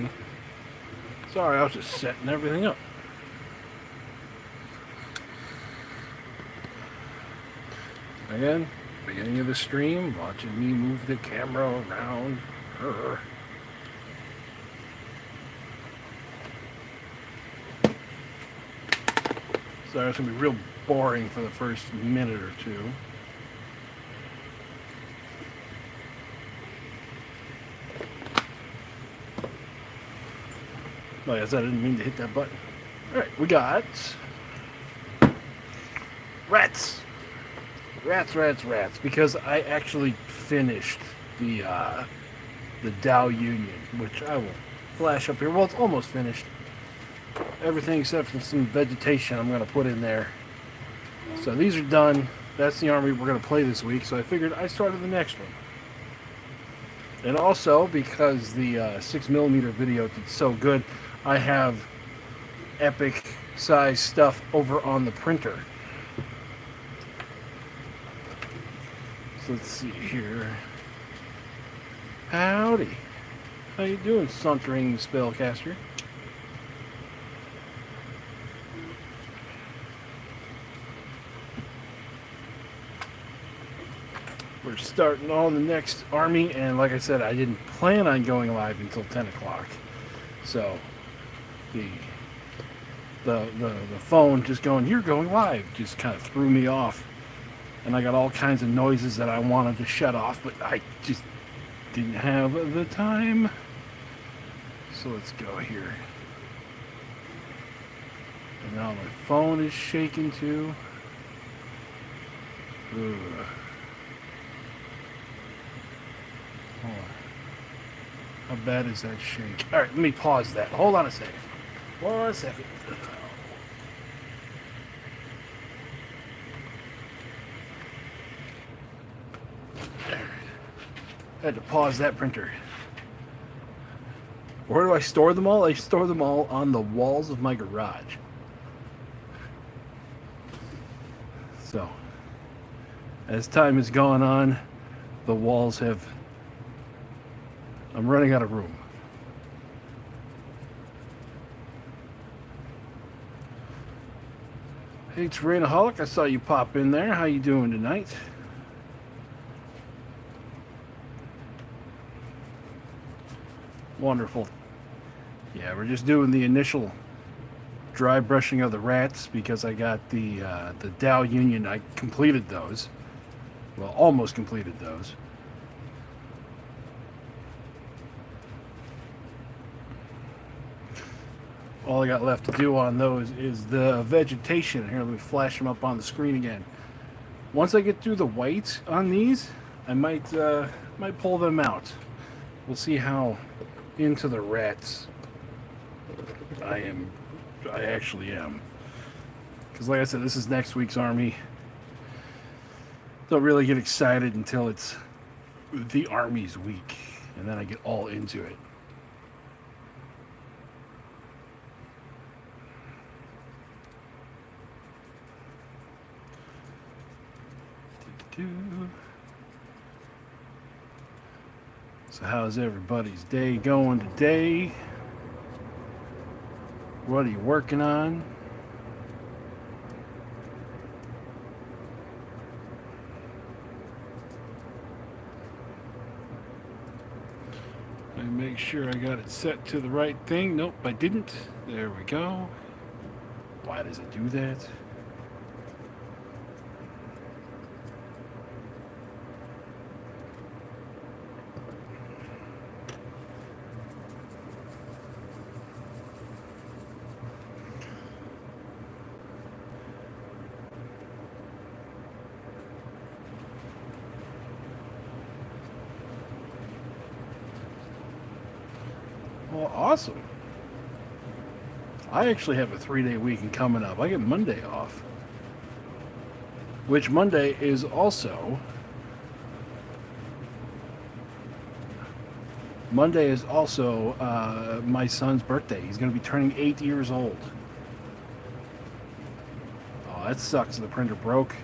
Sorry. Sorry, I was just setting everything up. Again, beginning of the stream, watching me move the camera around. Urgh. So it's going to be real boring for the first minute or two. Like I said, I didn't mean to hit that button. Alright, we got rats. Rats. Because I actually finished the Dow Union, which I will flash up here. Well, it's almost finished. Everything except for some vegetation I'm going to put in there. So these are done. That's the army we're going to play this week. So I figured I started the next one. And also, because the 6mm video did so good, I have epic size stuff over on the printer. So let's see here. Howdy. How you doing, sauntering spellcaster? We're starting on the next army, and like I said, I didn't plan on going live until 10 o'clock. So the phone just going, "You're going live," just kind of threw me off. And I got all kinds of noises that I wanted to shut off, but I just didn't have the time. So let's go here. And now my phone is shaking too. Ugh. Hold on. How bad is that shake? Alright, let me pause that. Hold on a second. 1 second. There. I had to pause that printer. Where do I store them all? I store them all on the walls of my garage. So, as time has gone on, the walls have... I'm running out of room. Hey, Terrainaholic, I saw you pop in there. How you doing tonight? Wonderful. Yeah, we're just doing the initial dry brushing of the rats because I got the Dow Union. I completed those. Well, almost completed those. All I got left to do on those is the vegetation. Here, let me flash them up on the screen again. Once I get through the white on these, I might pull them out. We'll see how into the rats I actually am. Because like I said, this is next week's army. Don't really get excited until it's the army's week. And then I get all into it. So how's everybody's day going today? What are you working on? Let me make sure I got it set to the right thing. Nope, I didn't. There we go. Why does it do that? Well, awesome. I actually have a 3-day weekend coming up. I get Monday off. Which Monday is also... my son's birthday. He's going to be turning 8 years old. Oh, that sucks. The printer broke.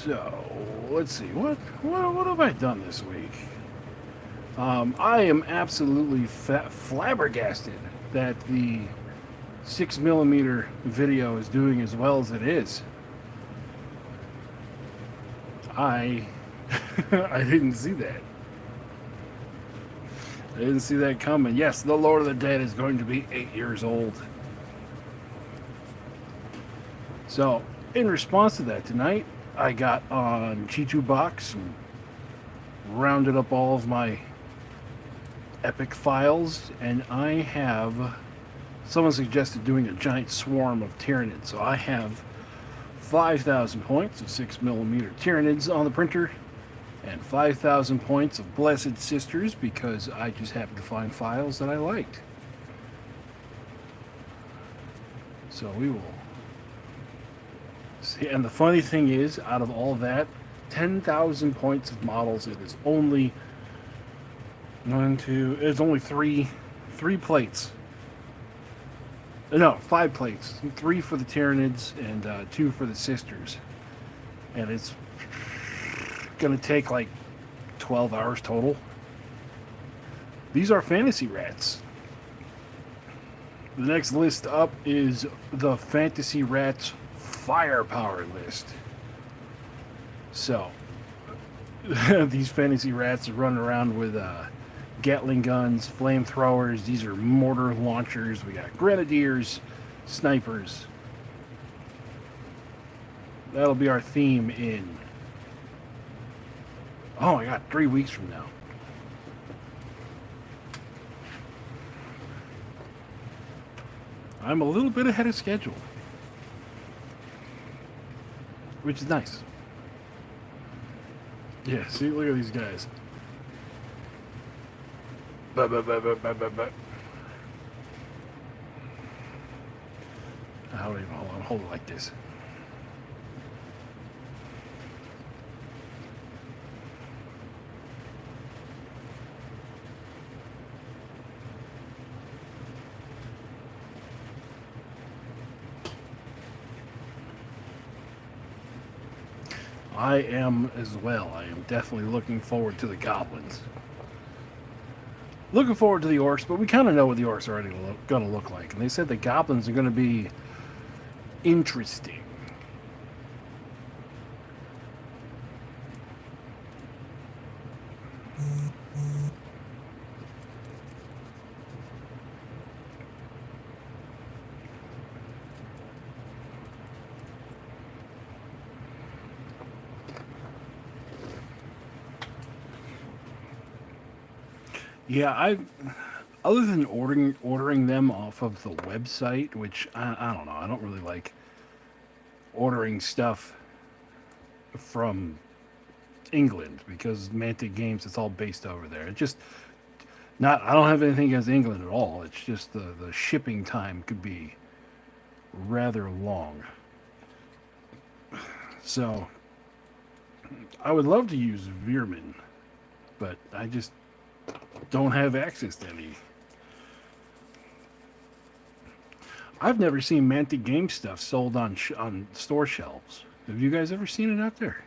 So, let's see. What have I done this week? I am absolutely flabbergasted that the 6mm video is doing as well as it is. I I didn't see that. I didn't see that coming. Yes, The Lord of the Dead is going to be 8 years old. So, in response to that tonight, I got on G2 Box and rounded up all of my epic files, and I have... Someone suggested doing a giant swarm of Tyranids, so I have 5,000 points of 6mm Tyranids on the printer, and 5,000 points of Blessed Sisters, because I just happened to find files that I liked. So we will see. And the funny thing is, out of all that, 10,000 points of models, it is only it's only three plates. No, 5 plates. 3 for the Tyranids and 2 for the Sisters. And it's going to take like 12 hours total. These are fantasy rats. The next list up is the Fantasy Rats Firepower list. So, these fantasy rats are running around with Gatling guns, flamethrowers. These are mortar launchers. We got grenadiers, snipers. That'll be our theme in, oh my god, 3 weeks from now. I'm a little bit ahead of schedule, which is nice. Yeah, see, look at these guys. Hold on, hold it like this. I am as well. I am definitely looking forward to the goblins. Looking forward to the orcs, but we kind of know what the orcs are already going to look like. And they said the goblins are going to be interesting. Yeah, other than ordering them off of the website, which I don't know, I don't really like ordering stuff from England because Mantic Games, it's all based over there. It just I don't have anything against England at all. It's just the shipping time could be rather long. So I would love to use Veerman, but I just don't have access to any. I've never seen Mantic Game stuff sold on store shelves. Have you guys ever seen it out there?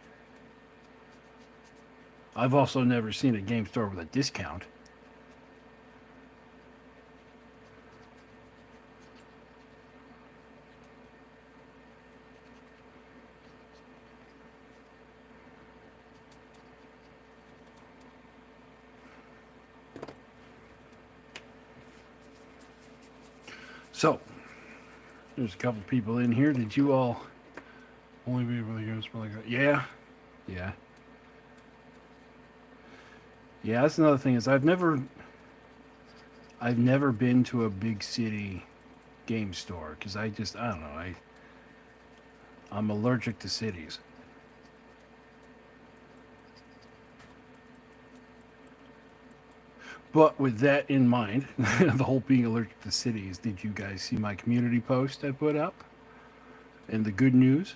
I've also never seen a game store with a discount. So, there's a couple people in here. Did you all only be able to use for like that? Yeah. Yeah, that's another thing is I've never been to a big city game store because I don't know, I'm allergic to cities. But with that in mind, the whole being allergic to cities, did you guys see my community post I put up? And the good news?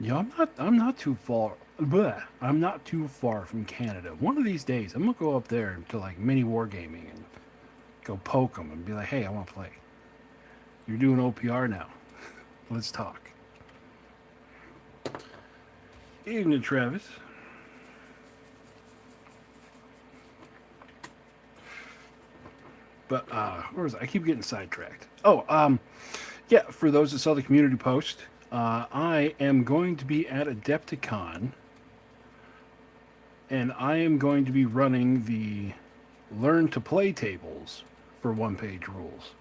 Yeah, I'm not too far. Bleh, I'm not too far from Canada. One of these days, I'm gonna go up there to like mini wargaming and go poke them and be like, "Hey, I want to play. You're doing OPR now. Let's talk." Evening, Travis. But where was I? I keep getting sidetracked. Oh, yeah. For those that saw the community post, I am going to be at Adepticon, and I am going to be running the learn to play tables for one-page rules.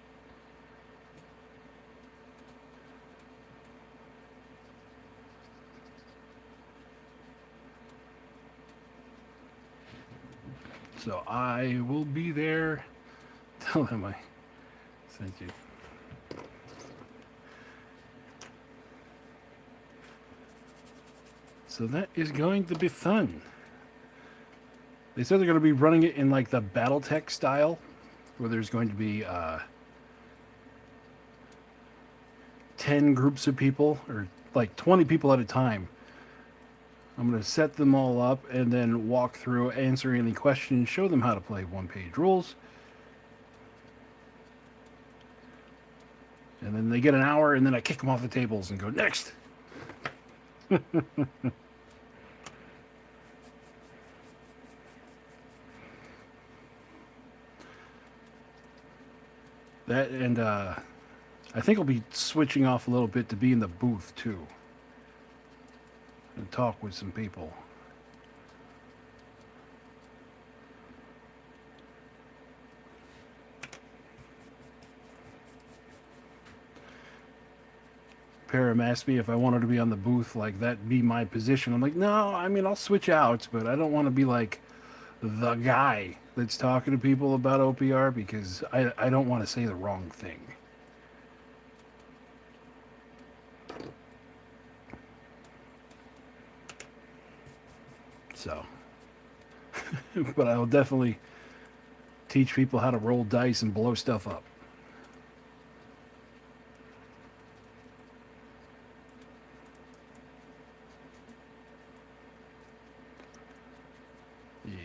So I will be there. Tell them I sent you. So that is going to be fun. They said they're going to be running it in like the BattleTech style, where there's going to be 10 groups of people, or like 20 people at a time. I'm going to set them all up and then walk through, answer any questions, show them how to play one-page rules. And then they get an hour, and then I kick them off the tables and go, next! That, and I think I'll be switching off a little bit to be in the booth, too. And talk with some people. Param asked me if I wanted to be on the booth, like that be my position. I'm like, no, I mean, I'll switch out, but I don't want to be like the guy that's talking to people about OPR because I don't want to say the wrong thing. So, but I'll definitely teach people how to roll dice and blow stuff up. Yes.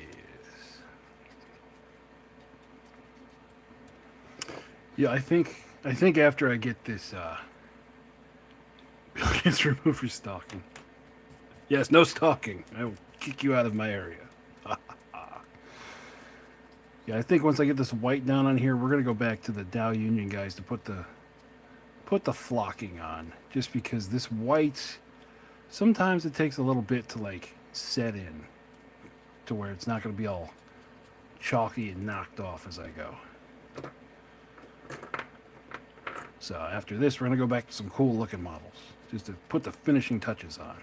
Yeah, I think after I get this bill gets removed for stalking. Yes, no stalking. I will kick you out of my area. Yeah, I think once I get this white down on here, we're gonna go back to the Dow Union guys to put the flocking on. Just because this white, sometimes it takes a little bit to like set in, to where it's not gonna be all chalky and knocked off as I go. So after this, we're gonna go back to some cool looking models, just to put the finishing touches on.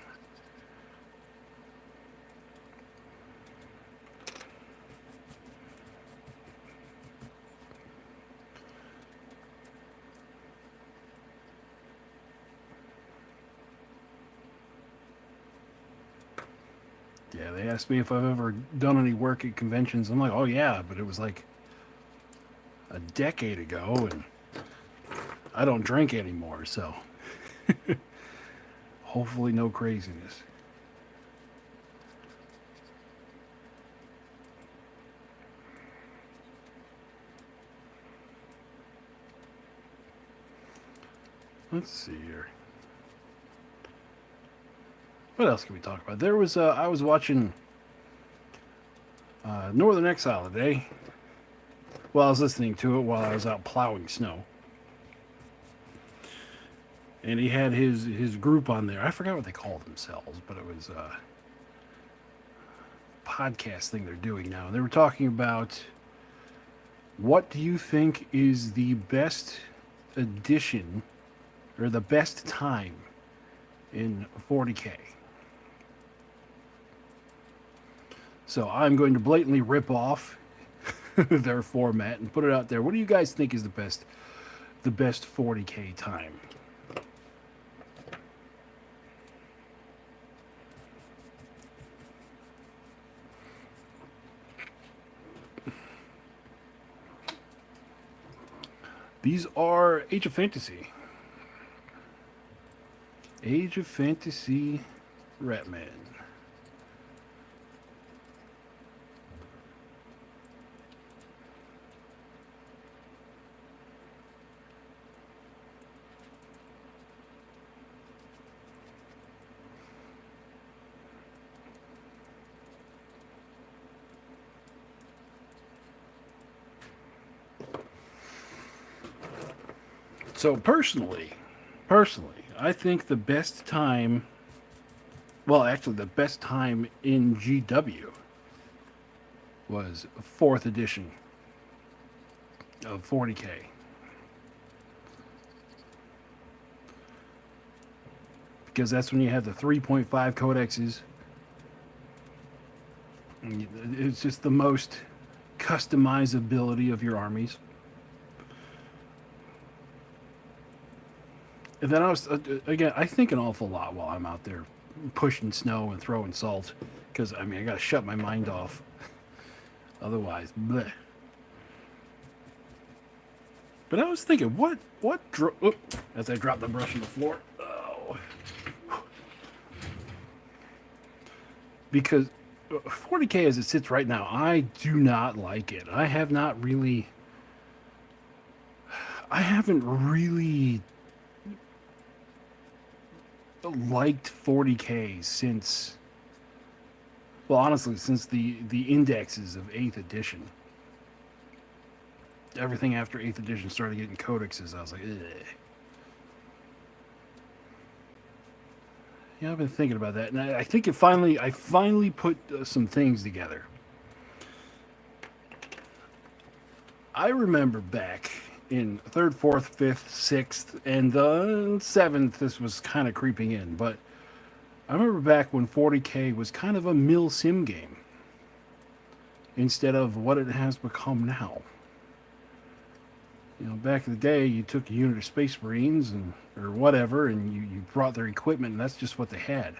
Yeah, they asked me if I've ever done any work at conventions. I'm like, oh yeah, but it was like a decade ago, and I don't drink anymore, so hopefully no craziness. Let's see here. What else can we talk about? There was I was watching Northern Exile today. Well, I was listening to it while I was out plowing snow. And he had his group on there. I forgot what they called themselves, but it was a podcast thing they're doing now. And they were talking about what do you think is the best edition or the best time in 40K. So I'm going to blatantly rip off their format and put it out there. What do you guys think is the best 40K time? These are Age of Fantasy. Age of Fantasy Ratman. So personally, I think the best time, well, actually, the best time in GW was 4th edition of 40K. Because that's when you had the 3.5 codexes. It's just the most customizability of your armies. And then I was, again, I think an awful lot while I'm out there pushing snow and throwing salt. Because, I mean, I got to shut my mind off. Otherwise, bleh. But I was thinking, as I dropped the brush on the floor. Oh. Because 40K as it sits right now, I do not like it. I haven't really liked 40K since, well, honestly, since the indexes of 8th edition. Everything after 8th edition started getting codexes. I was like, ugh. Yeah, I've been thinking about that, and I think I finally put some things together. I remember back in 3rd, 4th, 5th, 6th, and the 7th, this was kind of creeping in, but I remember back when 40K was kind of a mill sim game instead of what it has become now. You know, back in the day, you took a unit of Space Marines or whatever, and you brought their equipment, and that's just what they had.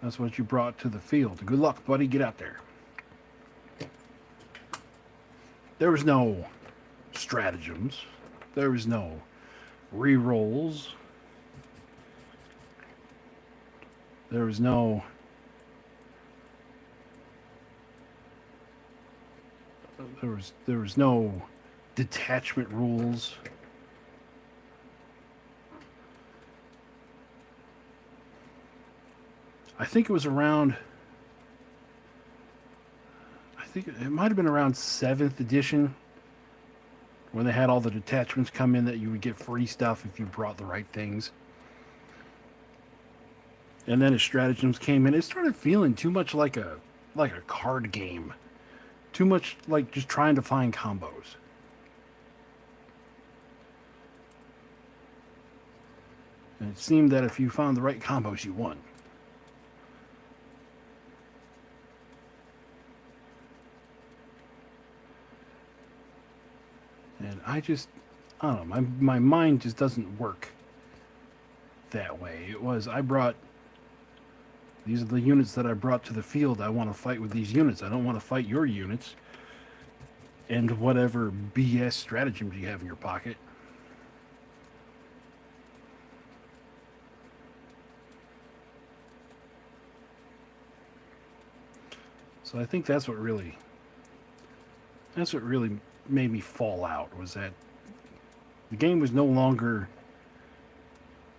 That's what you brought to the field. Good luck, buddy. Get out there. There was no stratagems. There was no re-rolls. There was no... There was no detachment rules. I think it was around... I think it might have been around 7th edition when they had all the detachments come in that you would get free stuff if you brought the right things. And then as stratagems came in, it started feeling too much like a card game. Too much like just trying to find combos. And it seemed that if you found the right combos, you won. And I don't know, my mind just doesn't work that way. These are the units that I brought to the field. I want to fight with these units. I don't want to fight your units and whatever BS stratagems you have in your pocket. So I think that's what really made me fall out, was that the game was no longer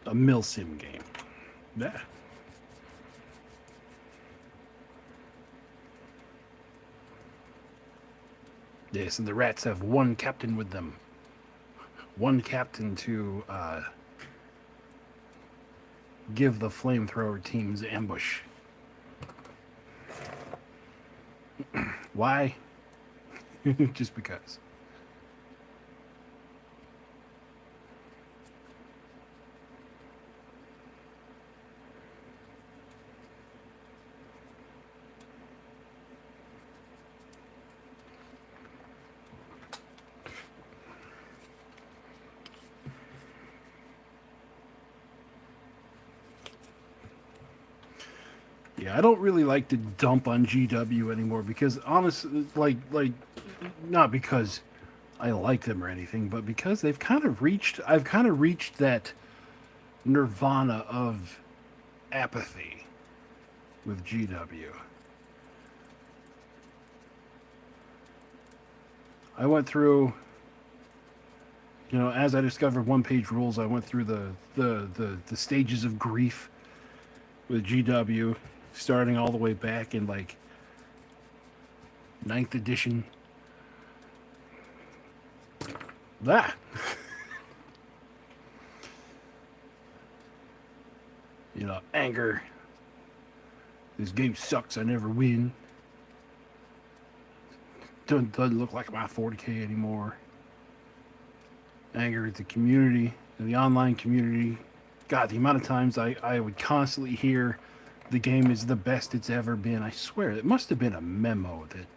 a mill sim game. Yeah. Yes, and the rats have one captain with them. One captain to give the flamethrower teams ambush. Why? Just because. Yeah, I don't really like to dump on GW anymore because honestly, like not because I like them or anything, but because I've kind of reached that nirvana of apathy with GW. I went through, as I discovered one-page rules, I went through the stages of grief with GW, starting all the way back in like ninth edition. Ah. Anger. This game sucks. I never win. Doesn't look like my 40K anymore. Anger at the community, the online community. God, the amount of times I would constantly hear the game is the best it's ever been. I swear, it must have been a memo that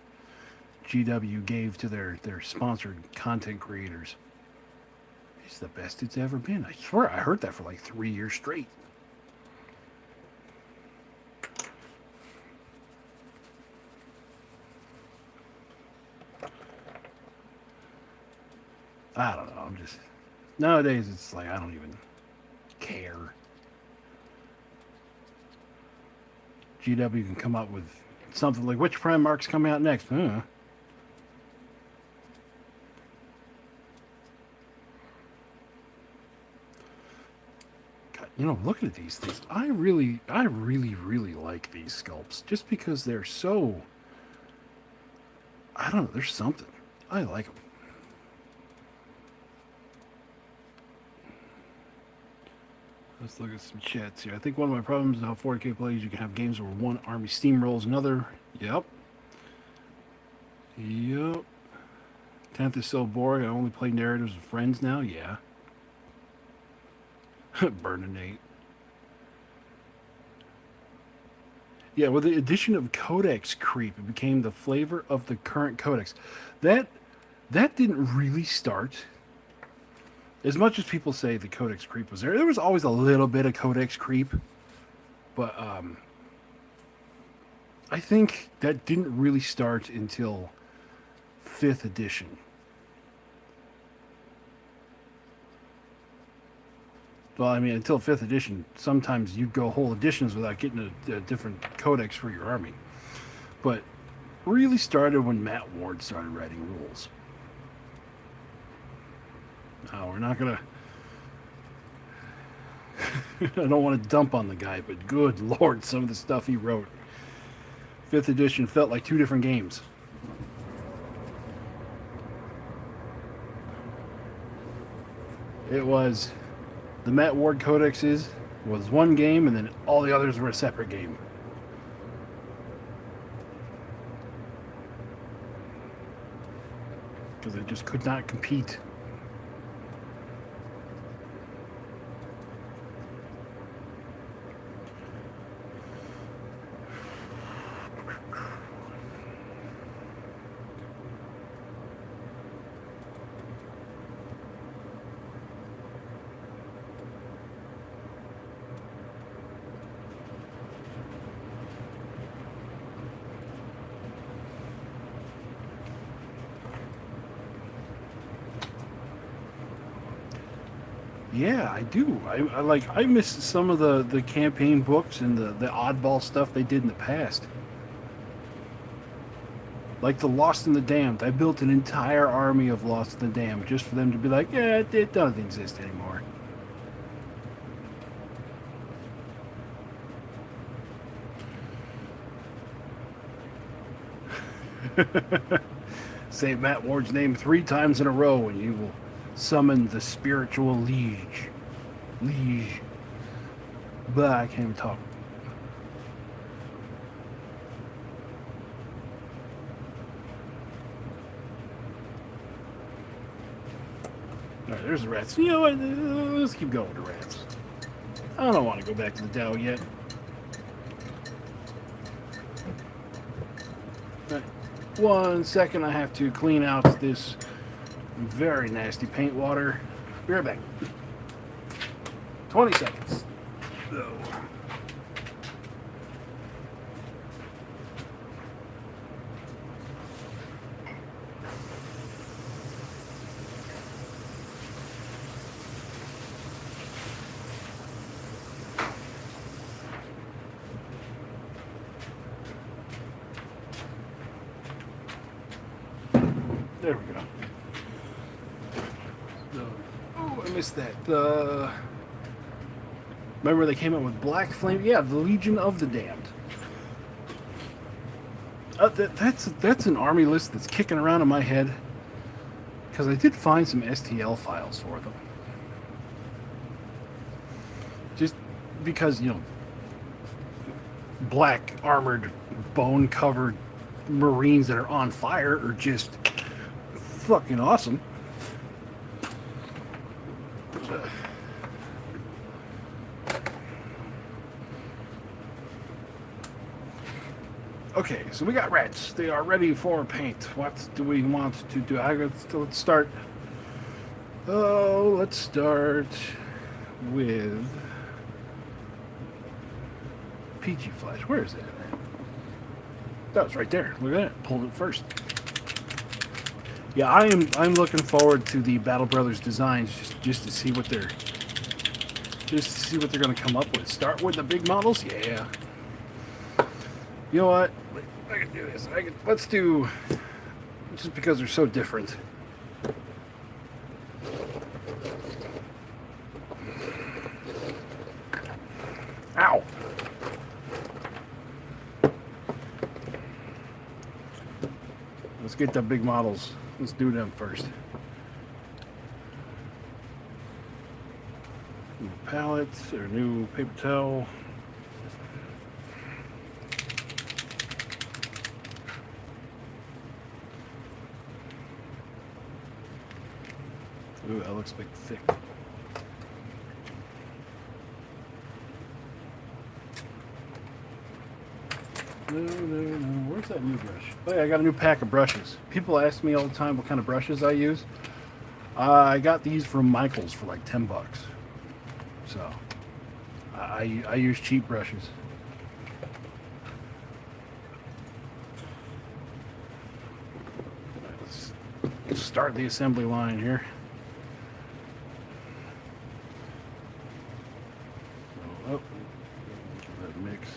GW gave to their sponsored content creators. It's the best it's ever been. I swear, I heard that for like 3 years straight. I don't know. Nowadays, it's like I don't even care. GW can come up with something like, which Prime Mark's coming out next? Huh? God, looking at these things, I really like these sculpts just because they're so. I don't know. There's something. I like them. Let's look at some chats here. I think one of my problems is how 4K plays. You can have games where one army steamrolls another. Yep. 10th is so boring. I only play narratives with friends now. Yeah. Burninate. Yeah, with the addition of codex creep, it became the flavor of the current codex. That didn't really start. As much as people say the codex creep was there was always a little bit of codex creep. But I think that didn't really start until 5th edition. Well, I mean, until 5th edition, sometimes you'd go whole editions without getting a different codex for your army. But really started when Matt Ward started writing rules. No, we're not going to... I don't want to dump on the guy, but good lord, some of the stuff he wrote. 5th edition felt like 2 different games. It was... The Matt Ward codexes was one game, and then all the others were a separate game. Because they just could not compete. Yeah, I do. I miss some of the campaign books and the oddball stuff they did in the past. Like the Lost and the Damned. I built an entire army of Lost and the Damned just for them to be like, yeah, it doesn't exist anymore. Say Matt Ward's name 3 times in a row and you will summon the spiritual liege. But I can't even talk. Alright, there's the rats. You know what? Let's keep going with the rats. I don't want to go back to the Dow yet. Right. 1 second, I have to clean out this very nasty paint water. Be right back. 20 seconds. Oh. There we go. Oh, I missed that. Remember they came out with Black Flame? Yeah, the Legion of the Damned. That's an army list that's kicking around in my head. Because I did find some STL files for them. Just because, black armored, bone covered Marines that are on fire are just fucking awesome. Okay, so we got rats. They are ready for paint. What do we want to do? Let's start. Oh, let's start with peachy flesh. Where is it? That was right there. Look at that. Pulled it first. Yeah, I'm looking forward to the Battle Brothers designs just to see what they're going to come up with. Start with the big models. Yeah. You know what? I can do this. Let's do, just because they're so different. Ow! Let's get the big models. Let's do them first. New palette, or new paper towel. Ooh, that looks like thick. No. Where's that new brush? Oh yeah, I got a new pack of brushes. People ask me all the time what kind of brushes I use. I got these from Michael's for like $10. So, I use cheap brushes. Let's start the assembly line here. Oh, give that a mix.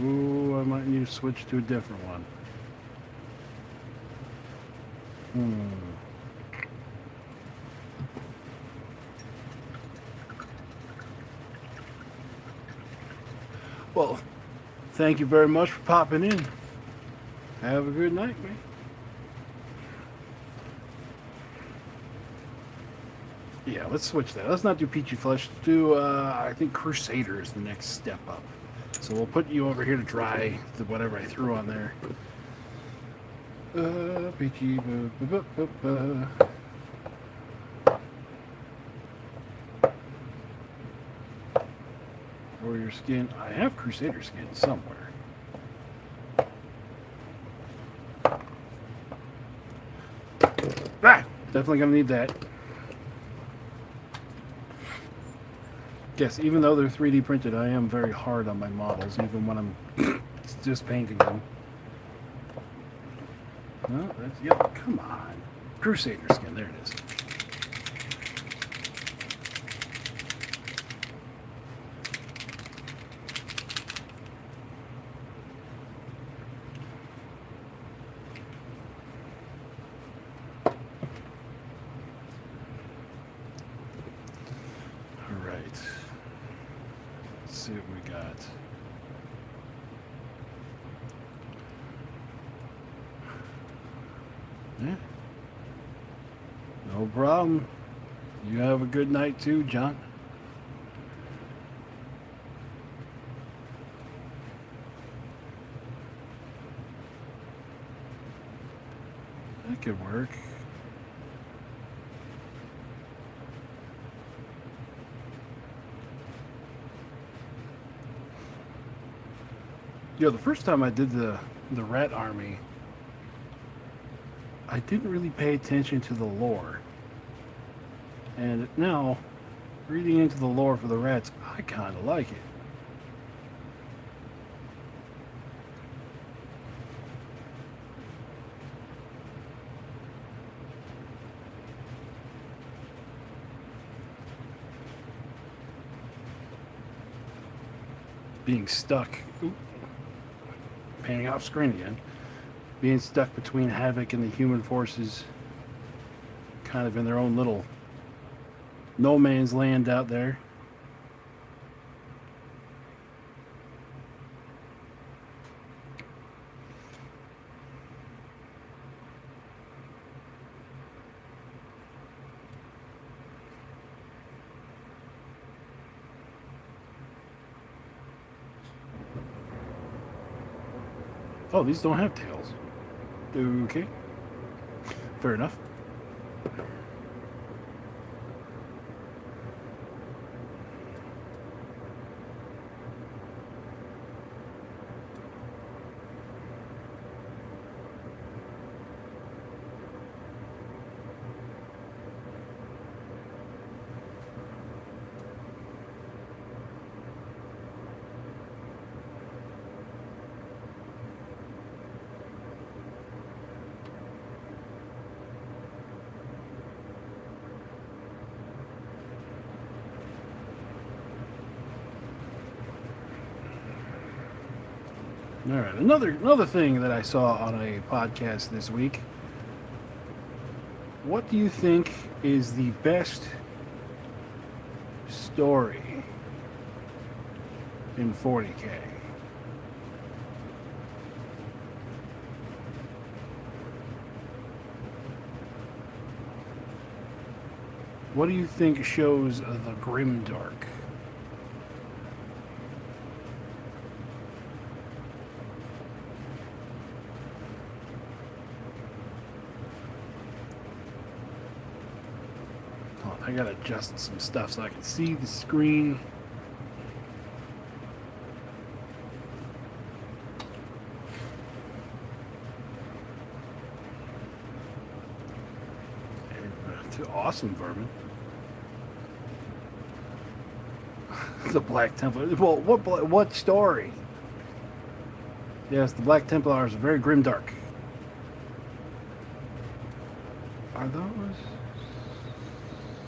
Ooh, I might need to switch to a different one. Well, thank you very much for popping in. Have a good night, man. Yeah, let's switch that. Let's not do Peachy Flesh. Let's do, I think Crusader is the next step up. So we'll put you over here to dry the whatever I threw on there. Peachy, Warrior skin. I have Crusader skin somewhere. Ah! Definitely gonna need that. Yes, even though they're 3D printed, I am very hard on my models, even when I'm just painting them. No, that's, yep, come on. Crusader skin, there it is. See what we got. Yeah. No problem. You have a good night too, John. That could work. The first time I did the rat army, I didn't really pay attention to the lore. And now, reading into the lore for the rats, I kind of like it. being stuck. Oop, panning off screen again. Being stuck between Havoc and the human forces, kind of in their own little no man's land out there. Oh, these don't have tails. Okay. Fair enough. All right, another thing that I saw on a podcast this week. What do you think is the best story in 40K? What do you think shows the grimdark? I gotta adjust some stuff so I can see the screen. Awesome, Vermin. The Black Templar. Well, what story? Yes, the Black Templars are very grimdark. Are those?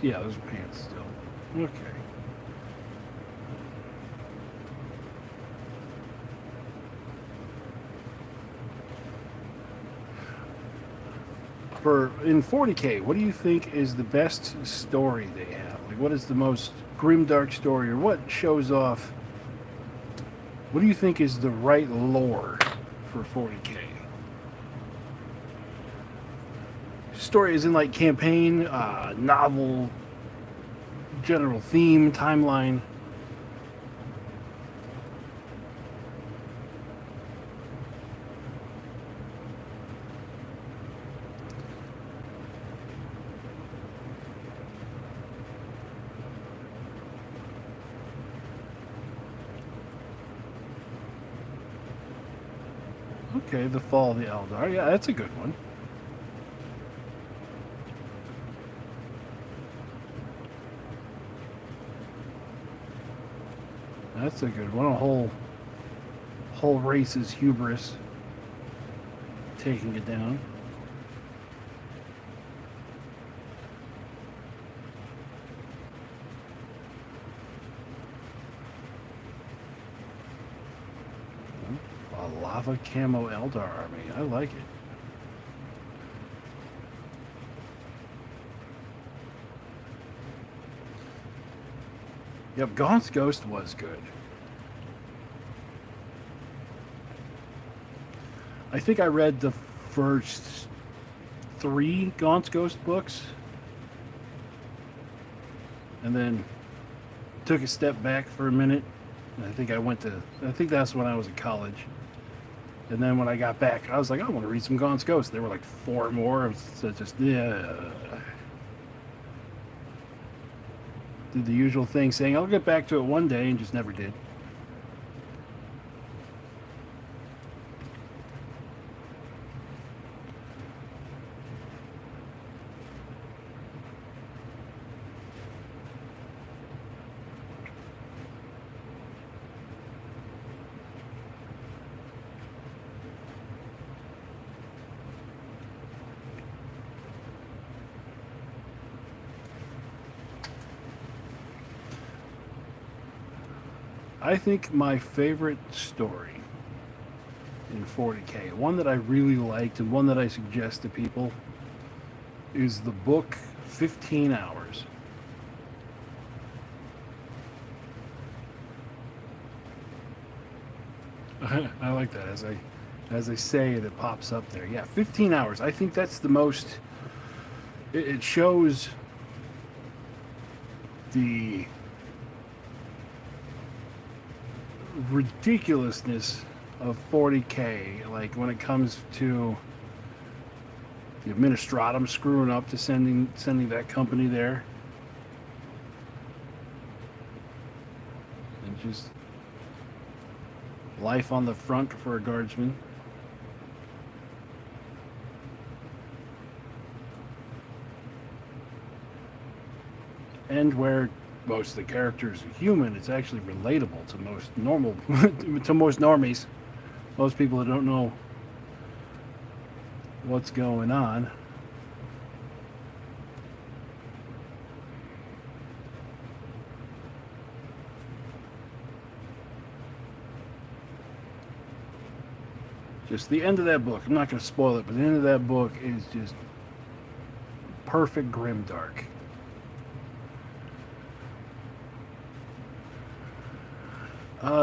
Yeah, those are pants still. Okay. In 40K, what do you think is the best story they have? Like, what is the most grimdark story, or what shows off? What do you think is the right lore for 40K? Story is in like campaign, novel, general theme, timeline. Okay, the Fall of the Eldar. Yeah, that's a good one. That's a good one. A whole race's hubris taking it down. A lava camo Eldar army. I like it. Yep, Gaunt's Ghost was good. I think I read the first 3 Gaunt's Ghost books, and then took a step back for a minute. And I think that's when I was in college. And then when I got back, I was like, I want to read some Gaunt's Ghost. There were like 4 more. So just, yeah. Did the usual thing, saying I'll get back to it one day, and just never did. I think my favorite story in 40K, one that I really liked and one that I suggest to people, is the book 15 Hours. I like that. As I say it, it pops up there. Yeah, 15 Hours. I think that's the most. It shows the ridiculousness of 40K, like when it comes to the administratum screwing up to sending that company there, and just life on the front for a guardsman. And where most of the characters are human, it's actually relatable to most normal to most normies, most people that don't know what's going on. Just the end of that book, I'm not going to spoil it, but the end of that book is just perfect grimdark.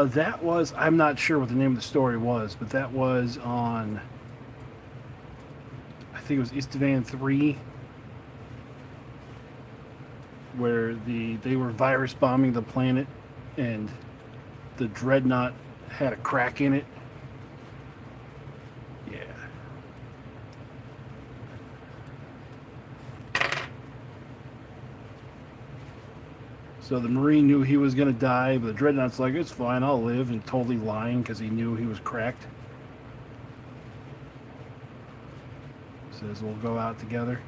That was, I'm not sure what the name of the story was, but that was on, I think it was Istvan 3, where they were virus bombing the planet, and the dreadnought had a crack in it. Yeah. So the Marine knew he was going to die, but the dreadnought's like, it's fine, I'll live, and totally lying because he knew he was cracked. Says we'll go out together.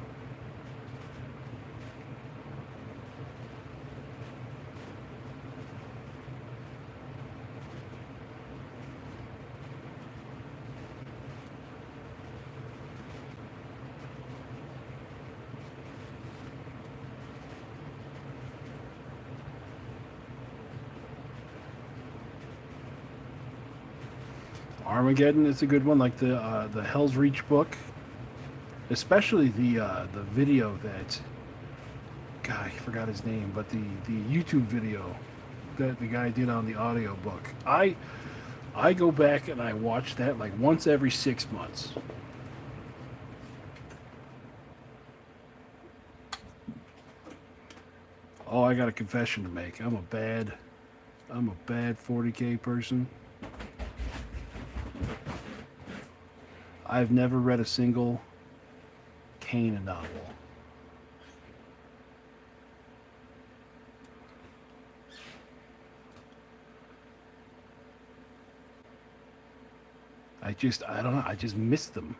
Armageddon is a good one, like the Hell's Reach book, especially the video that, God, I forgot his name, but the YouTube video that the guy did on the audio book. I go back and I watch that like once every 6 months. Oh, I got a confession to make. I'm a bad 40K person. I've never read a single Kane novel. I don't know, I just miss them.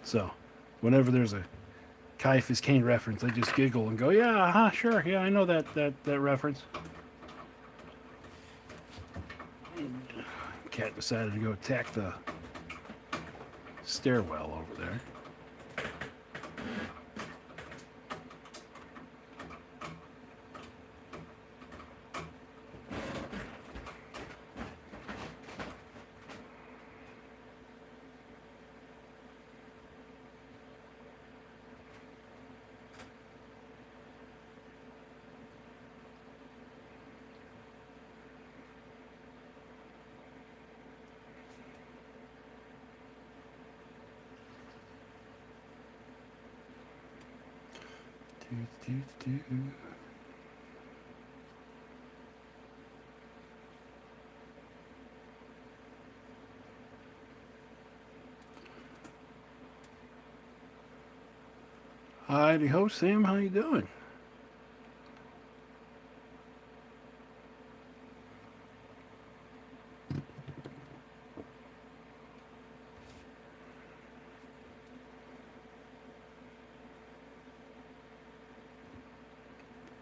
So, whenever there's a Caiaphas Kane reference, I just giggle and go, yeah, sure, yeah, I know that reference. Cat decided to go attack the stairwell over there. Heidi ho, Sam, how you doing?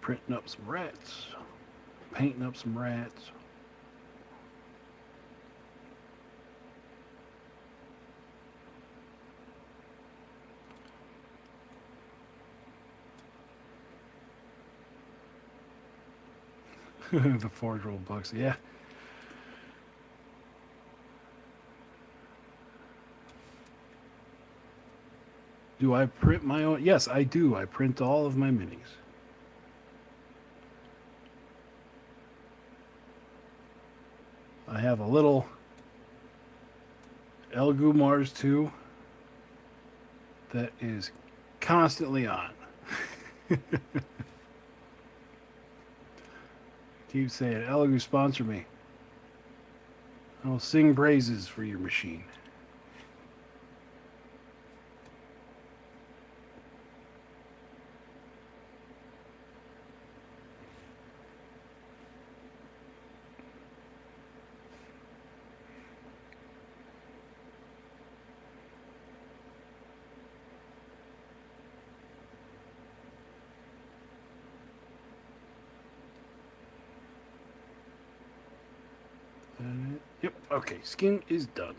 printing up some rats. Painting up some rats. The 4-year-old bucks, yeah. Do I print my own? Yes, I do. I print all of my minis. I have a little Elgu Mars 2 that is constantly on. Keep saying, Elgu, sponsor me. I'll sing praises for your machine. Yep, okay, skin is done.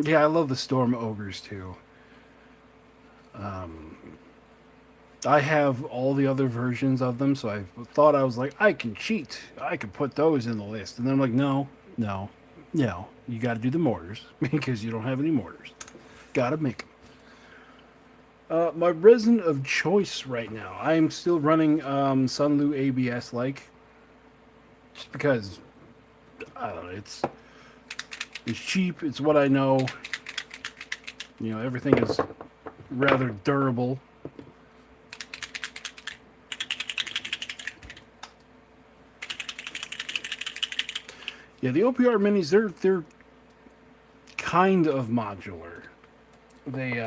Yeah, I love the Storm Ogres too. I have all the other versions of them, so I thought I was like, I can cheat. I can put those in the list. And then I'm like, no. You got to do the mortars because you don't have any mortars. Got to make them. My resin of choice right now, I am still running Sunlu ABS just because I don't know. It's cheap. It's what I know. You know, everything is rather durable. Yeah, the OPR minis, they're kind of modular. They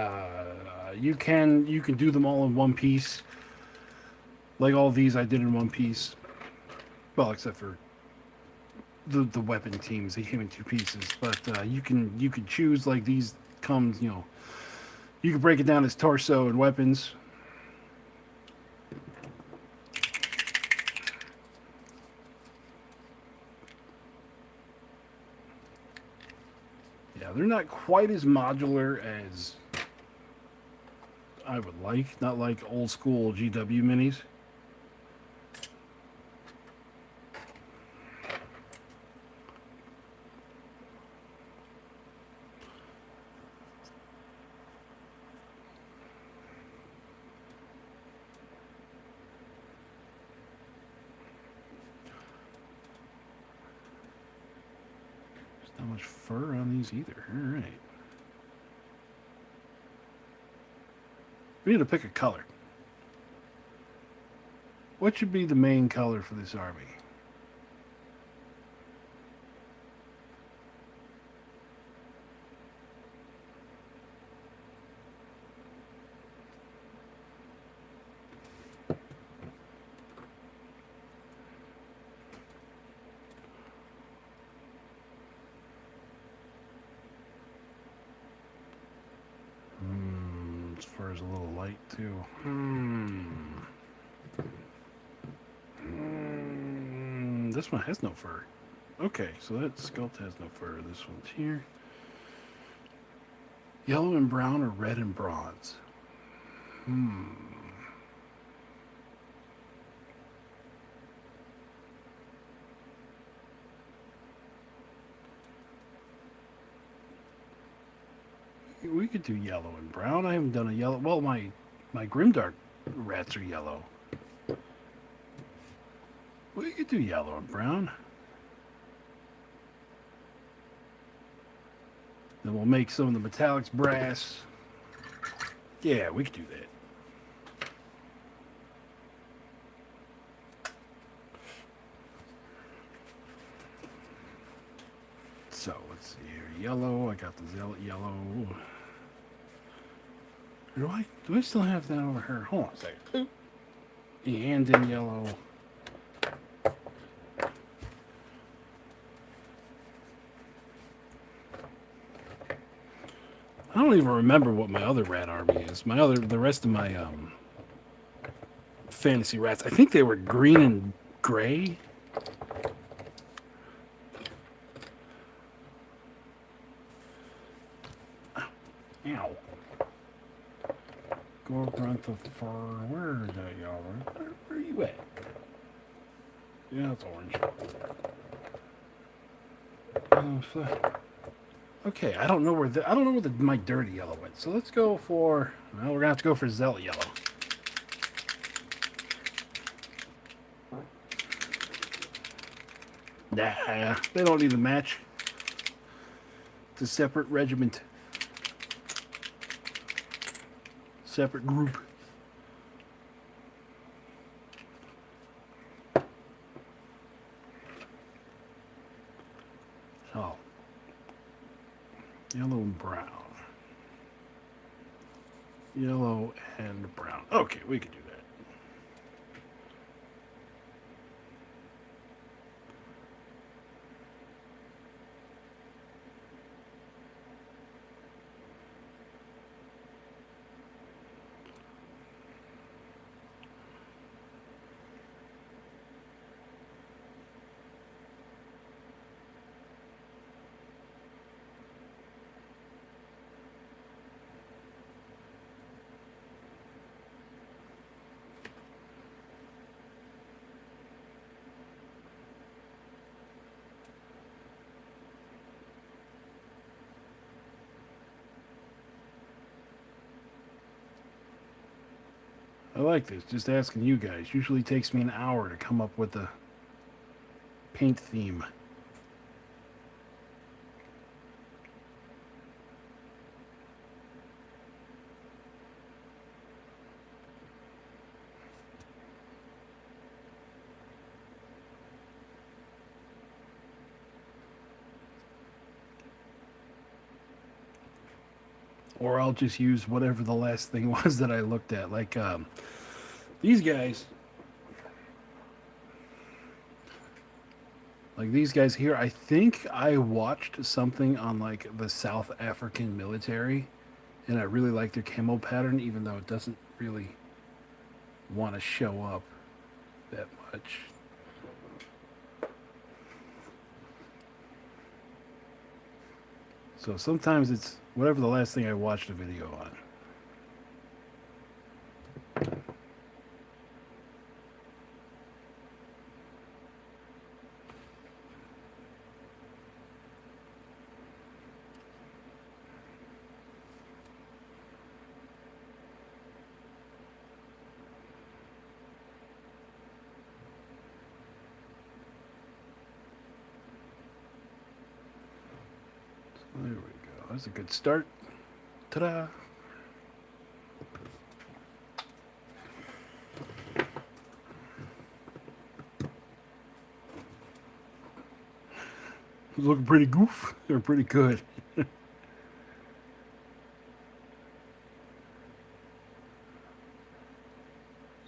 you can do them all in one piece. Like all these I did in one piece. Well, except for the weapon teams, they came in 2 pieces. But you can choose, like, these comes, you know, you can break it down as torso and weapons. Yeah, they're not quite as modular as I would like. Not like old school GW minis. There's not much fur on these either. All right. We need to pick a color. What should be the main color for this army? As far as a little light too. This one has no fur. Okay, so that sculpt has no fur. This one's here. Yellow and brown or red and bronze? We could do yellow and brown. I haven't done a yellow. Well, my Grimdark rats are yellow. We could do yellow and brown. Then we'll make some of the metallics brass. Yeah, we could do that. So let's see here. Yellow. I got the yellow. Do I still have that over here? Hold on a second. And in yellow. I don't even remember what my other rat army is. The rest of my fantasy rats. I think they were green and gray. Ow. Gorgrunth of Fur. Where is that, y'all? Where are you at? Yeah, it's orange. Okay, I don't know where my dirty yellow went. So let's go for. Well, we're gonna have to go for Zealot yellow. Nah, they don't need a match. It's a separate regiment. Separate group. So, yellow and brown. Yellow and brown. Okay, we can do that. I like this. Just asking you guys. Usually takes me an hour to come up with a paint theme. Or I'll just use whatever the last thing was that I looked at. Like, these guys. Like these guys here, I think I watched something on like the South African military, and I really like their camo pattern, even though it doesn't really want to show up that much. So sometimes it's whatever the last thing I watched a video on. There we go. That's a good start. Ta-da! Looking pretty goof. They're pretty good.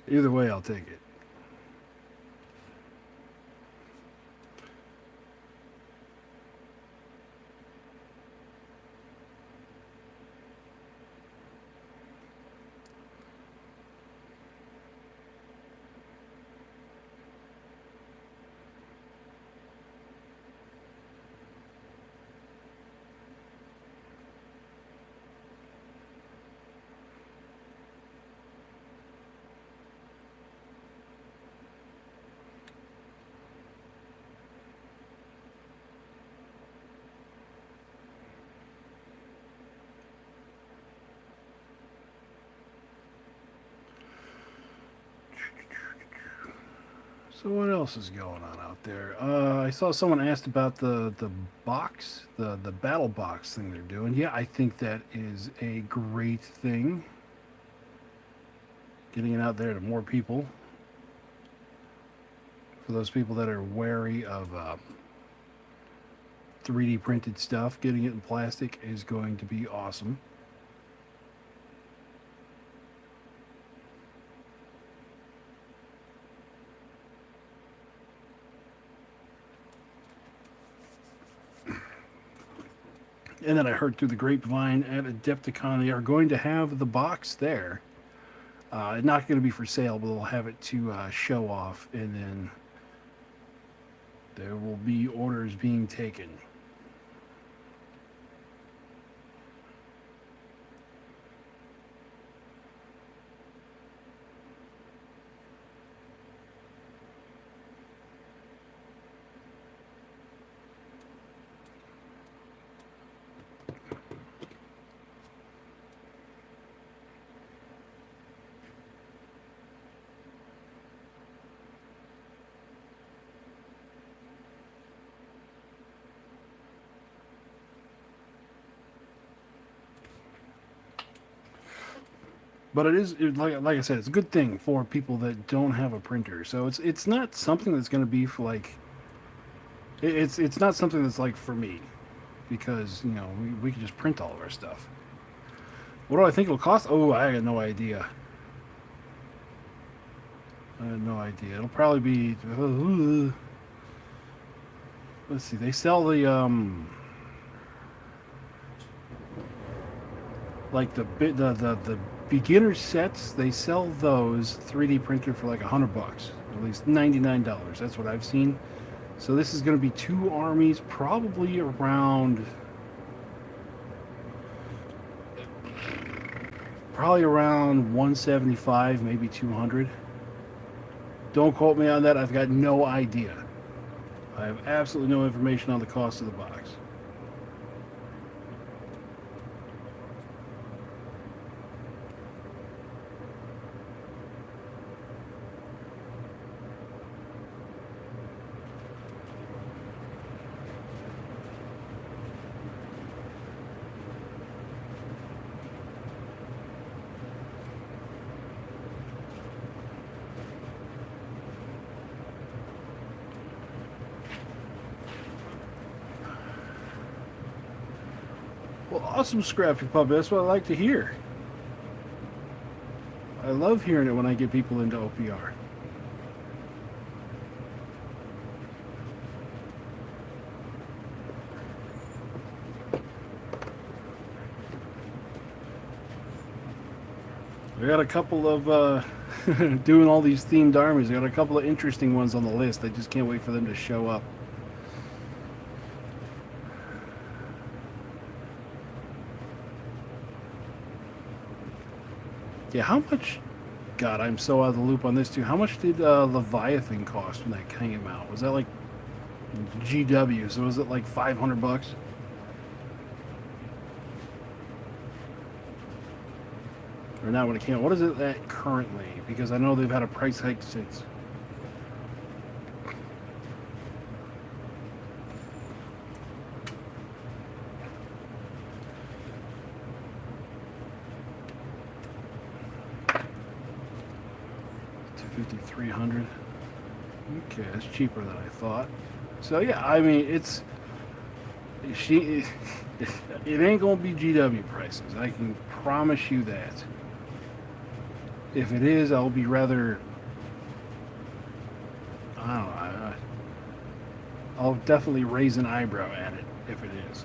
Either way, I'll take it. So what else is going on out there? I saw someone asked about the box, the battle box thing they're doing. Yeah, I think that is a great thing. Getting it out there to more people. For those people that are wary of 3D printed stuff, getting it in plastic is going to be awesome. And then I heard through the grapevine at Adepticon they are going to have the box there. Not going to be for sale, but they'll have it to show off, and then there will be orders being taken. But like I said, it's a good thing for people that don't have a printer. So it's not something that's going to be for like it's not something that's like for me, because we can just print all of our stuff. What do I think it'll cost? Oh, I got no idea. I have no idea. It'll probably be. Let's see. They sell the like the beginner sets. They sell those 3D printed for like $100, at least $99. That's what I've seen. So this is going to be 2 armies, probably around 175, maybe 200. Don't quote me on that. I've got no idea. I have absolutely no information on the cost of the box. Well, awesome, Scrappy Puppy. That's what I like to hear. I love hearing it when I get people into OPR. I got a couple of doing all these themed armies. I got a couple of interesting ones on the list. I just can't wait for them to show up. Yeah, how much? God, I'm so out of the loop on this too. How much did Leviathan cost when that came out? Was that like GW? So was it like $500? Or not when it came out? What is it at currently? Because I know they've had a price hike since. $300. Okay, that's cheaper than I thought. So yeah, I mean it ain't gonna be GW prices. I can promise you that. If it is, I'll be rather. I don't know. I'll definitely raise an eyebrow at it if it is.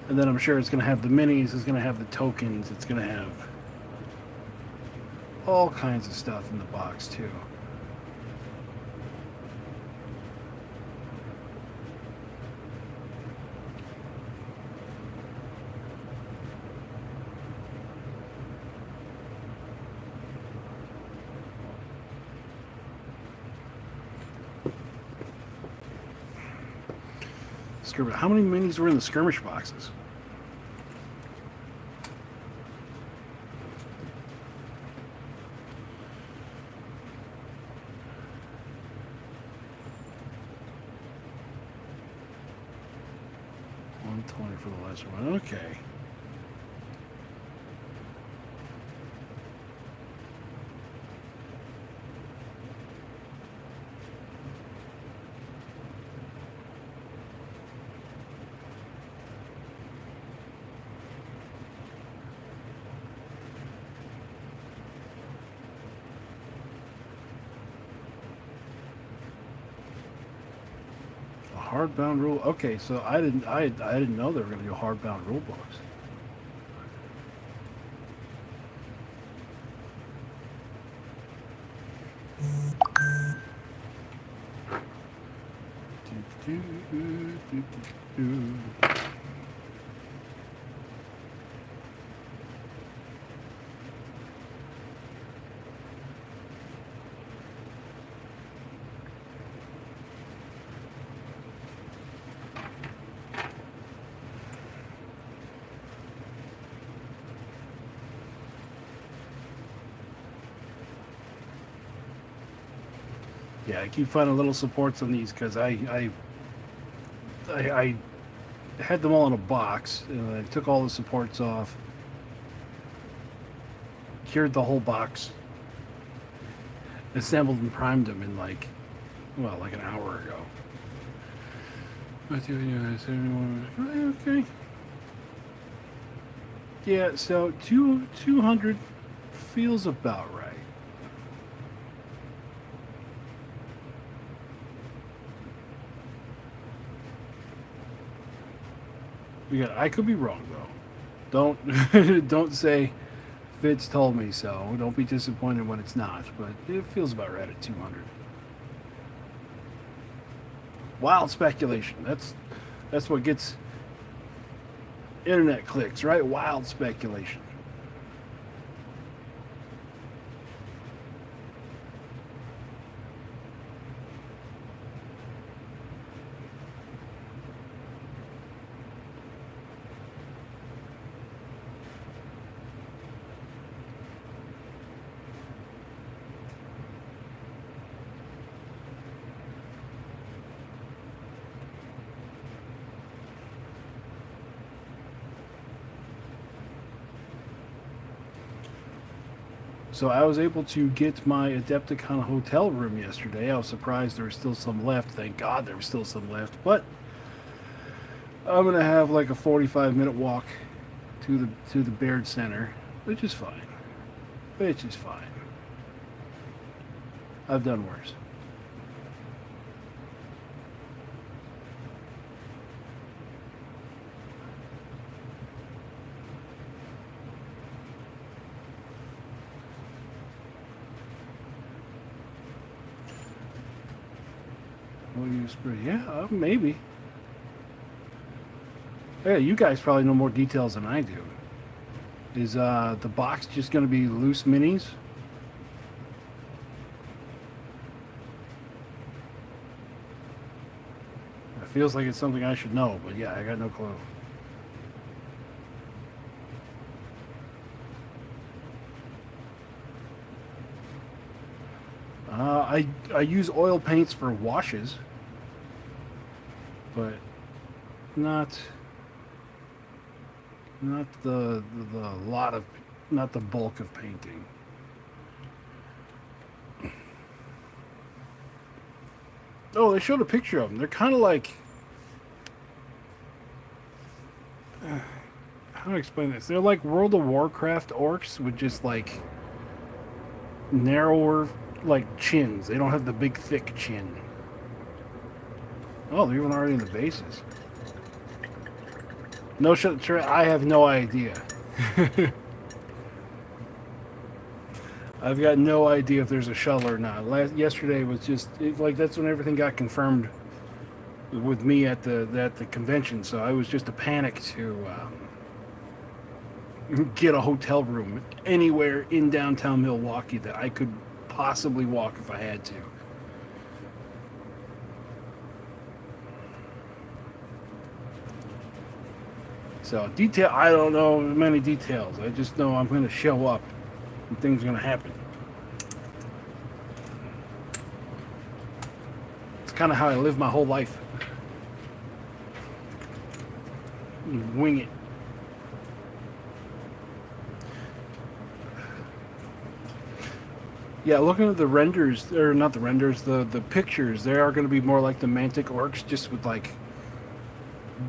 And then I'm sure it's going to have the minis, it's going to have the tokens, it's going to have all kinds of stuff in the box too. How many minis were in the skirmish boxes? $120 for the lesser one. Okay. hardbound rule. Okay, so I didn't know they were going to do hardbound rule books. Yeah, I keep finding little supports on these because I had them all in a box, and I took all the supports off, cured the whole box, assembled and primed them in like an hour ago. Okay. Yeah, so 200 feels about right. I could be wrong though. Don't say Fitz told me so. Don't be disappointed when it's not, but it feels about right at 200. Wild speculation. That's what gets internet clicks, right? Wild speculation. So I was able to get my Adepticon hotel room yesterday. I was surprised there was still some left. Thank God there was still some left. But I'm gonna have like a 45-minute walk to the Baird Center, which is fine. Which is fine. I've done worse. Will you spray? Yeah, maybe. Yeah, you guys probably know more details than I do. Is the box just going to be loose minis? It feels like it's something I should know, but yeah, I got no clue. I use oil paints for washes, but not the lot of, not the bulk of painting. Oh, they showed a picture of them. They're kind of like, how do I explain this? They're like World of Warcraft orcs with just like narrower like chins. They don't have the big thick chin. Oh, they're even already in the bases. No shit, I have no idea. I've got no idea if there's a shuttle or not. Yesterday was just like that's when everything got confirmed with me at the convention. So I was just a panic to get a hotel room anywhere in downtown Milwaukee that I could possibly walk if I had to. So detail, I don't know many details. I just know I'm going to show up and things are going to happen. It's kind of how I live my whole life. Wing it. Yeah, looking at the renders, or not the renders, the pictures, they are going to be more like the Mantic Orcs, just with like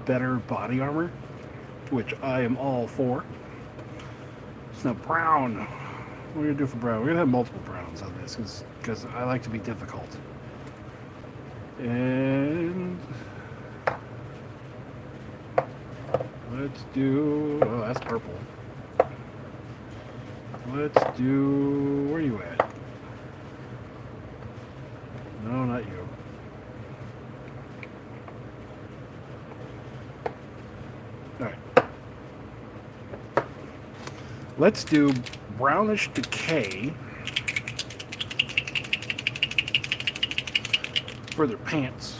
better body armor, which I am all for. So now brown. What are we going to do for brown? We're going to have multiple browns on this because I like to be difficult. And Let's do... Oh, that's purple. Let's do... Where are you at? No, not you. Alright. Let's do brownish decay for their pants.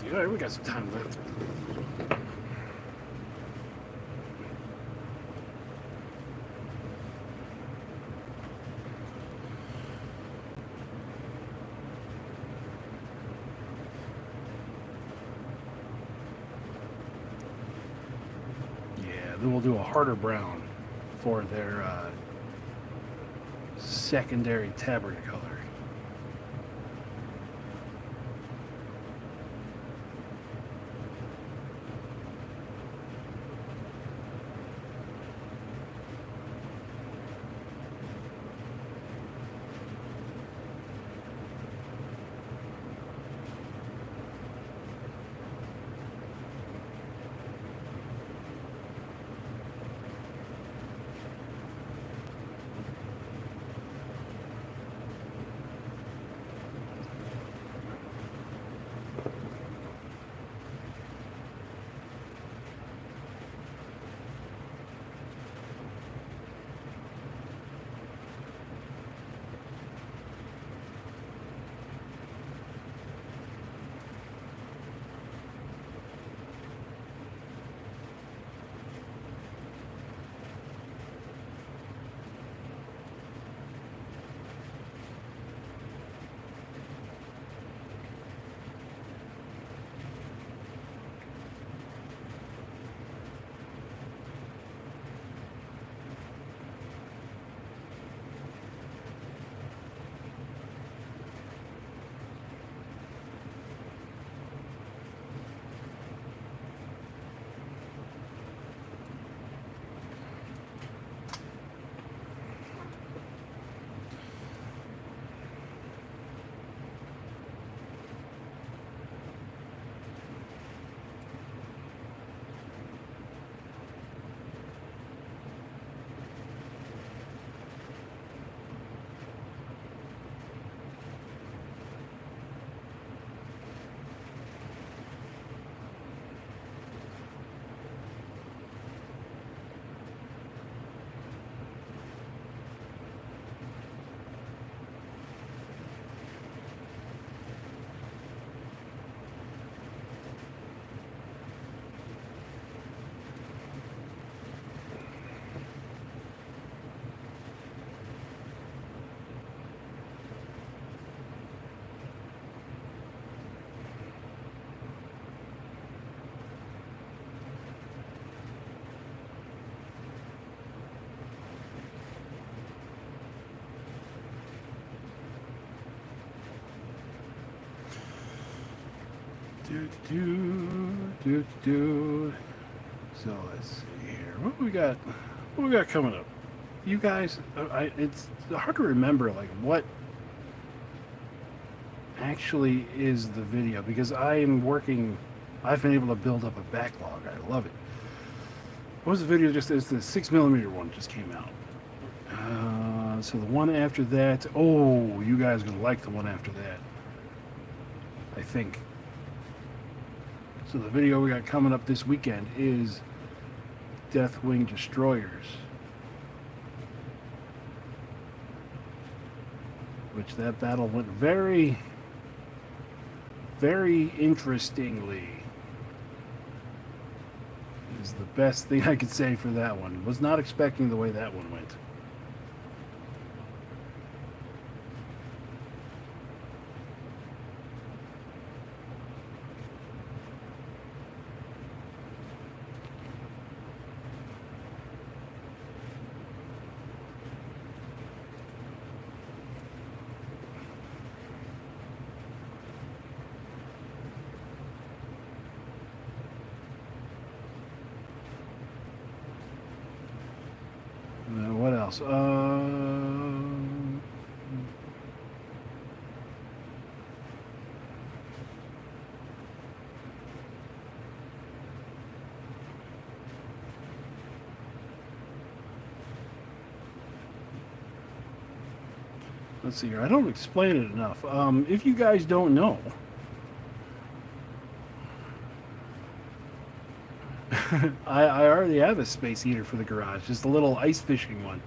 Alright, we got some time left. Yeah, then we'll do a harder brown for their secondary tabard color. So let's see here. What we got? What we got coming up? You guys, it's hard to remember like what actually is the video because I am working. I've been able to build up a backlog. I love it. What was the video? Just it's the 6mm one just came out. So the one after that. Oh, you guys are gonna like the one after that. I think. So the video we got coming up this weekend is Deathwing Destroyers. Which that battle went very, very interestingly. Is the best thing I could say for that one. Was not expecting the way that one went. What else? let's see here. I don't explain it enough. If you guys don't know, I already have a space heater for the garage. Just a little ice fishing one.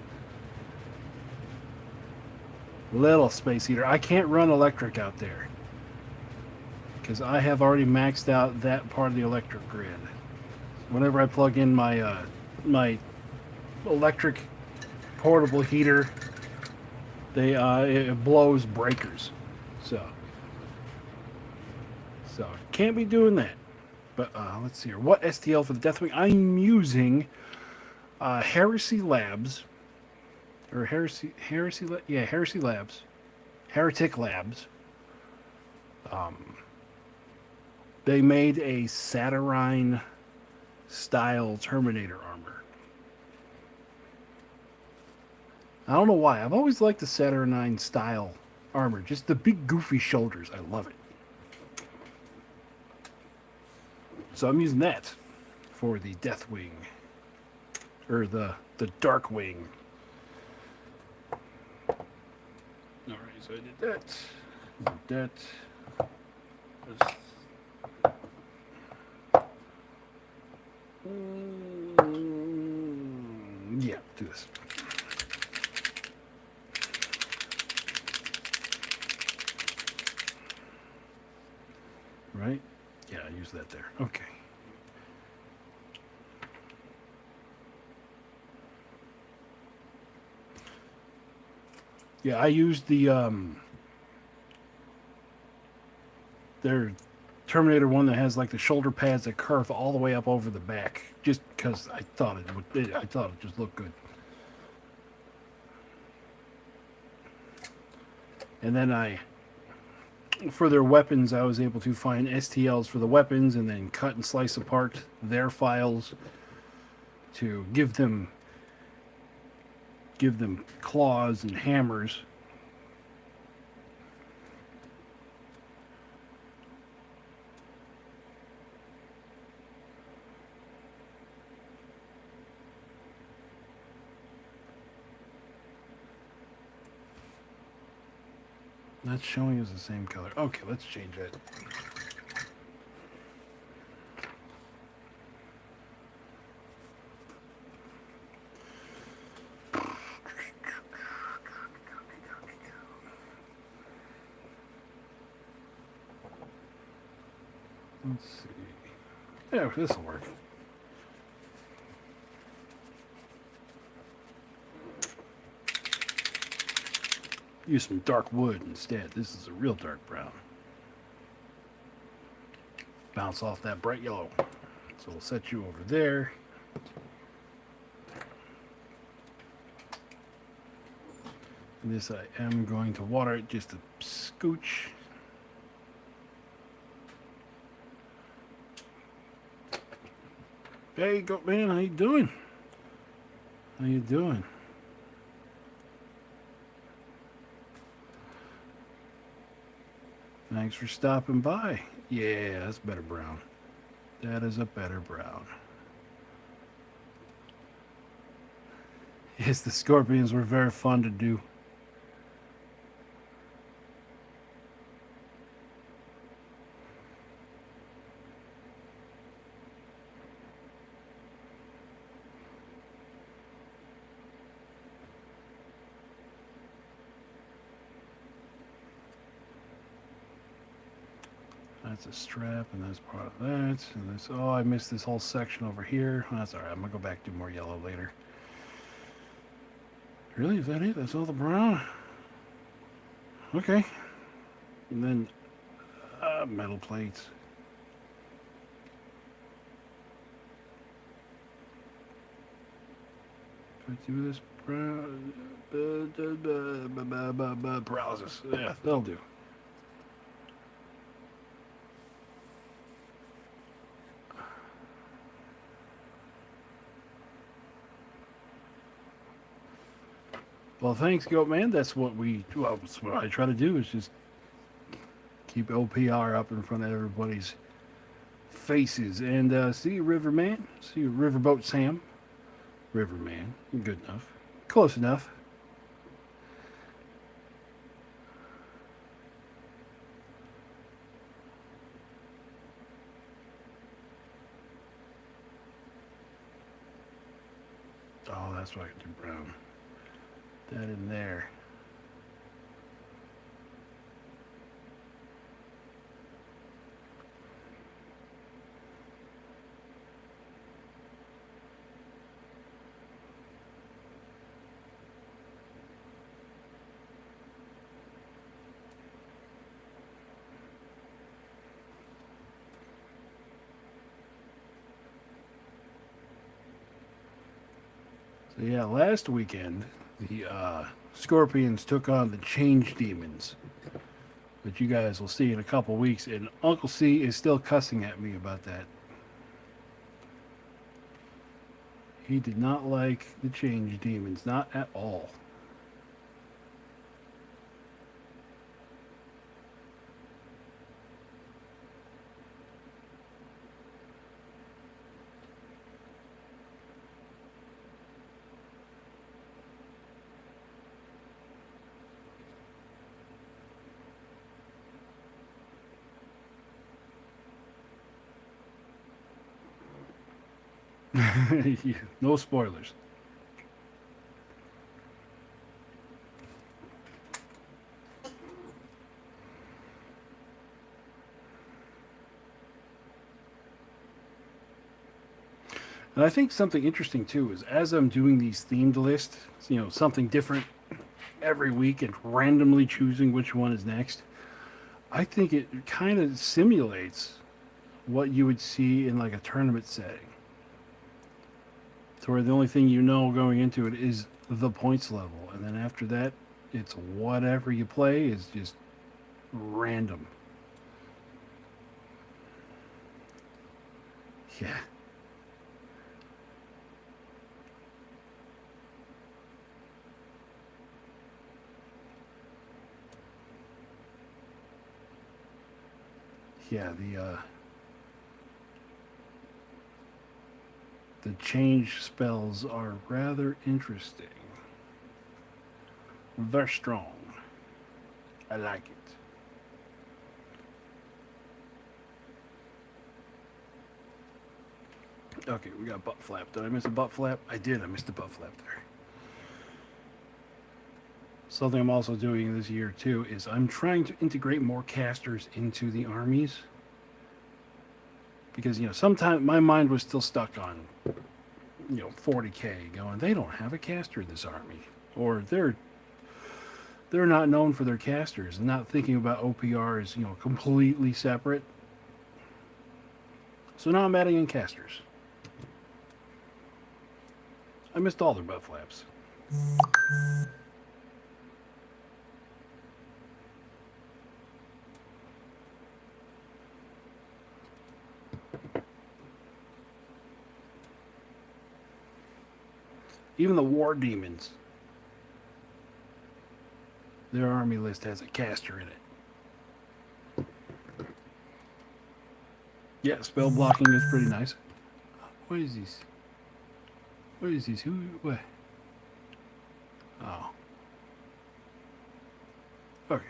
Little space heater. I can't run electric out there because I have already maxed out that part of the electric grid. Whenever I plug in my my electric portable heater, it blows breakers. So can't be doing that. But let's see here. What STL for the Deathwing? I'm using Heresy Labs. Or Heresy Labs. Heretic Labs. They made a Saturnine style Terminator armor. I don't know why. I've always liked the Saturnine style armor. Just the big goofy shoulders. I love it. So I'm using that for the Deathwing. Or the Darkwing. Alright, so I did that. Yeah, do this. Right? Yeah, I use that there. Okay. Yeah, I used their Terminator one that has like the shoulder pads that curve all the way up over the back, just because I thought it just looked good. And then for their weapons, I was able to find STLs for the weapons and then cut and slice apart their files to give them claws and hammers. That's showing us the same color. Okay, let's change that. Let's see. Yeah, this will work. Use some dark wood instead. This is a real dark brown. Bounce off that bright yellow. So we'll set you over there. And this I am going to water it just a scooch. Hey, Goat Man, how you doing? How you doing? Thanks for stopping by. Yeah, that's better brown. That is a better brown. Yes, the scorpions were very fun to do. That's a strap, and that's part of that. And this, oh, I missed this whole section over here. That's all right. I'm gonna go back and do more yellow later. Really? Is that it? That's all the brown? Okay. And then metal plates. If I do this brown, paralysis. Yeah, that'll do. Well, thanks, Goat Man. That's what that's what I try to do is just keep OPR up in front of everybody's faces. And see you, Riverman. See you, Riverboat Sam. Riverman. Good enough. Close enough. Oh, that's why I can do brown. That in there. So yeah, last weekend the Scorpions took on the Change Demons, which you guys will see in a couple weeks, and Uncle C is still cussing at me about that. He did not like the Change Demons, not at all. Yeah, no spoilers. And I think something interesting too is as I'm doing these themed lists, something different every week and randomly choosing which one is next, I think it kind of simulates what you would see in like a tournament setting. To where the only thing you know going into it is the points level. And then after that, it's whatever you play is just random. Yeah. Yeah, the change spells are rather interesting. They're strong. I like it. Okay, we got butt flap. Did I miss a butt flap? I did. I missed a butt flap there. Something I'm also doing this year too is I'm trying to integrate more casters into the armies. Because, sometimes my mind was still stuck on, 40K going, they don't have a caster in this army. Or they're not known for their casters and not thinking about OPR as, completely separate. So now I'm adding in casters. I missed all their butt flaps. Even the war demons, their army list has a caster in it. Yeah, spell blocking is pretty nice. What is this? What is this? Who? What? Oh. Okay.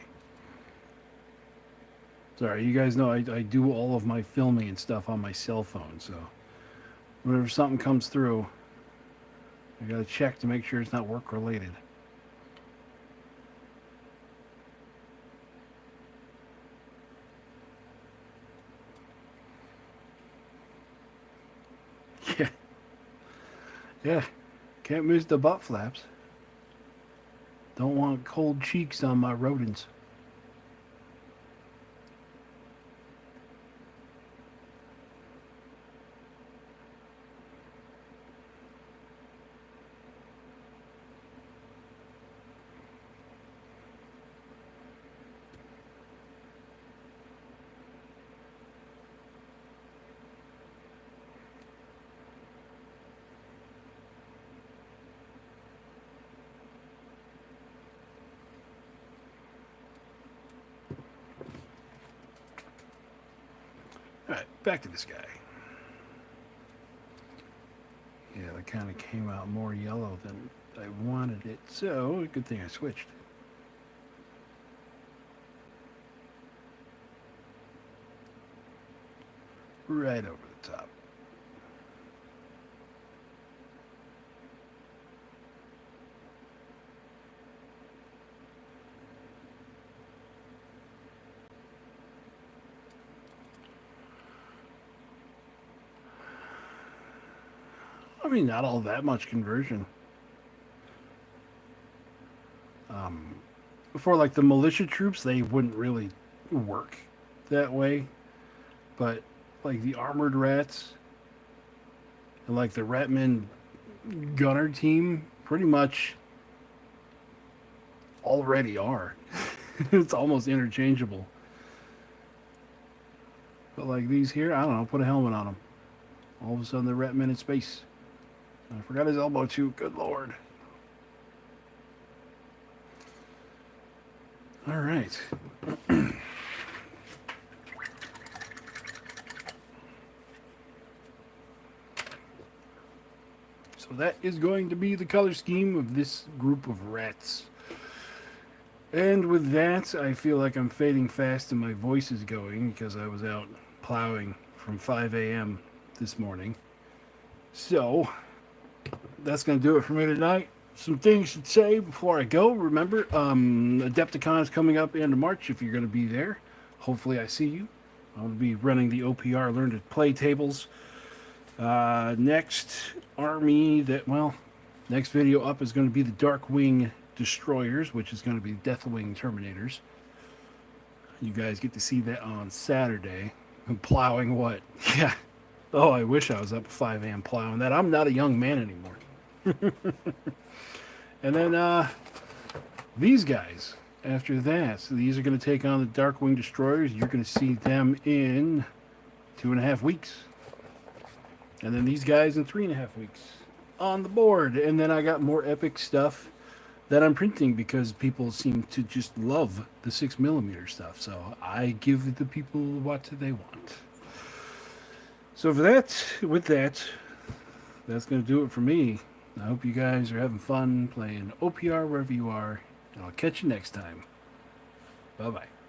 Sorry, you guys know I do all of my filming and stuff on my cell phone, so whenever something comes through, I gotta check to make sure it's not work related. Yeah. Yeah. Can't miss the butt flaps. Don't want cold cheeks on my rodents. Alright, back to this guy. Yeah, that kind of came out more yellow than I wanted it, so good thing I switched. Right over the top. I mean, not all that much conversion. For like the militia troops, they wouldn't really work that way. But like the armored rats and like the Ratman gunner team, pretty much already are. It's almost interchangeable. But like these here, I don't know, put a helmet on them. All of a sudden, they're Ratman in space. I forgot his elbow too. Good lord. All right. So that is going to be the color scheme of this group of rats. And with that, I feel like I'm fading fast and my voice is going because I was out plowing from 5 a.m. this morning. So, that's going to do it for me tonight. Some things to say before I go. Remember, Adepticon is coming up end of March if you're going to be there. Hopefully I see you. I'll be running the OPR Learn to Play tables. Next next video up is going to be the Darkwing Destroyers, which is going to be Deathwing Terminators. You guys get to see that on Saturday. I'm plowing what? Yeah. Oh, I wish I was up at 5 a.m. plowing that. I'm not a young man anymore. And then these guys, after that, so these are going to take on the Darkwing Destroyers. You're going to see them in 2.5 weeks. And then these guys in 3.5 weeks on the board. And then I got more epic stuff that I'm printing because people seem to just love the 6mm stuff. So I give the people what they want. So with that, that's going to do it for me. I hope you guys are having fun playing OPR wherever you are. And I'll catch you next time. Bye-bye.